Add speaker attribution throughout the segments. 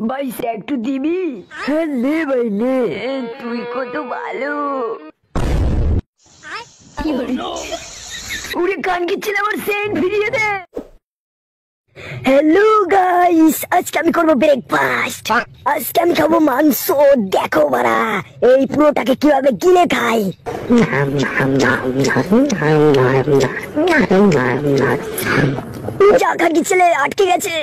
Speaker 1: ভাই একটু দিবি? হ্যাঁ নে ভাই নে, তুই কত ভালো। উড়ে কান কিচ্ছিল, আমার সেন্ট ফিরিয়ে দে। হ্যালো গাইস, আজকে আমি করবো ব্রেকফাস্ট। আজকে আমি খাবো মাংস। দেখো বাড়া, এই পুরোটাকে কিভাবে গিলে খাই। চাকা কি ছেলে আটকে গেছে।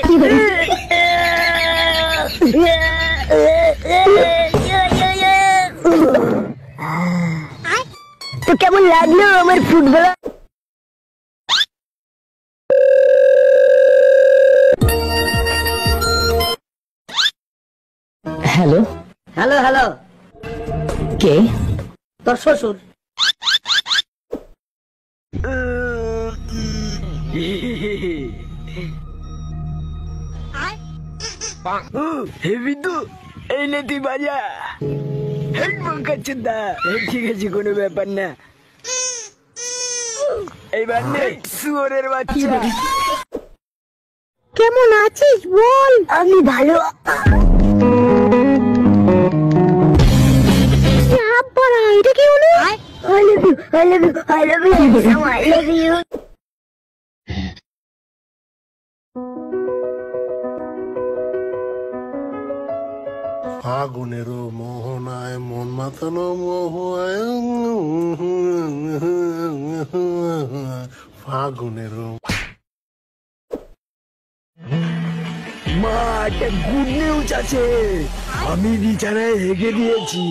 Speaker 1: তো কেমন লাগলো আমার ফুটবল? হ্যালো
Speaker 2: হ্যালো হ্যালো,
Speaker 1: কে?
Speaker 2: তোর শ্বশুর।
Speaker 1: হেবি তো, এই নে তুই বাজা। হেড বকাচ্ছেন দা। ঠিক আছে, কোনো ব্যাপার না। এইবার নে শুয়োরের বাচ্চা।
Speaker 2: কেমন আছিস বল?
Speaker 1: আমি ভালো।
Speaker 2: এটা কি হলো?
Speaker 1: I love you, I love you, I love you, I love you.
Speaker 3: ফাগুনের মোহনায় মন মাতানো মোহায়, ফাগুনের
Speaker 1: মা, একটা গুড নিউজ আছে। আমি বিছানায় হেগে দিয়েছি।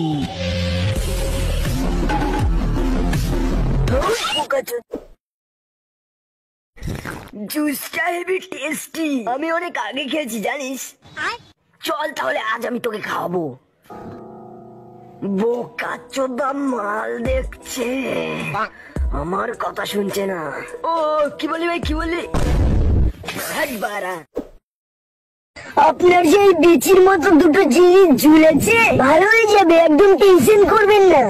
Speaker 1: জুসটা হেবি টেস্টি। আমি অনেক আগে খেয়েছি জানিস। চল তাহলে আজ আমি তোকে খাওয়াবো। বোকা চোদা মাল দেখছে, আমার কথা শুনছে না। ও কি বলি ভাই, কি বলি? আপনার সেই বিচির মতো দুটো জিনিস ঝুলেছে, ভালো হয়ে যাবে, একদম টেনশন করবেন না।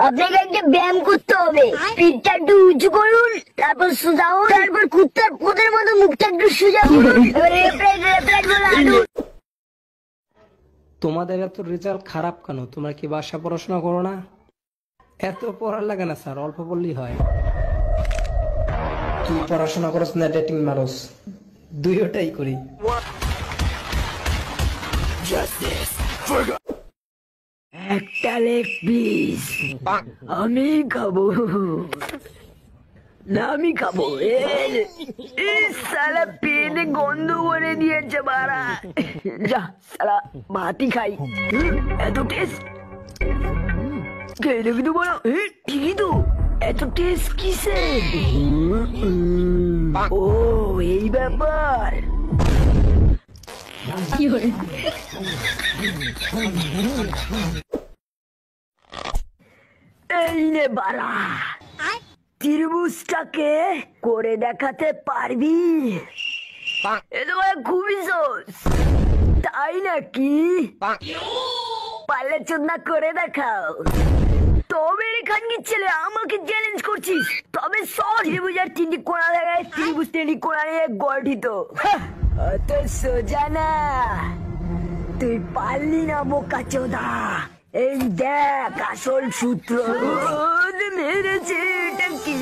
Speaker 1: আপনাকে একটা ব্যায়াম করতে হবে। পিঠটা একটু উঁচু করুন, তারপর সোজা হন, তারপর কুত্তার পোদের মতো মুখটা একটু সোজা করুন।
Speaker 4: তোমাদের এত রেজাল্ট খারাপ কেন? তোমরা কি বাসা পড়াশোনা করো না? এত পড়ার লাগে না স্যার, অল্প পড়লেই হয়। তুই পড়াশোনা করস না ডেটিং মারস? দুইটাই করি।
Speaker 1: একটা লেগ পিস আমি খাবো না, আমি খাবো। সালা পেটে গন্ধ করে দিয়েছে বাড়া। যা সালা ভাতই খাই। এত টেস্ট খেলে কিন্তু বলো। ঠিকই তো, এত টেস্ট কিসে? ও এই ব্যাপার। এই নে বাড়া, ত্রিভুজটাকে করে দেখাতে পারবি? এ তো খুবই সহজ, তাই নাকি? পারলে চোদনা করে দেখাও। তবে এখান কি ছেলে আমাকে চ্যালেঞ্জ করছিস? তবে সব ত্রিভুজের তিনটি কোণা দেখায়, ত্রিভুজ তিনটি কোণা নিয়ে গঠিত। অত সোজা না, তুই পারলি না বোকা চোদা। এই দেখ আসল সূত্র। মেরেছে এটা কি?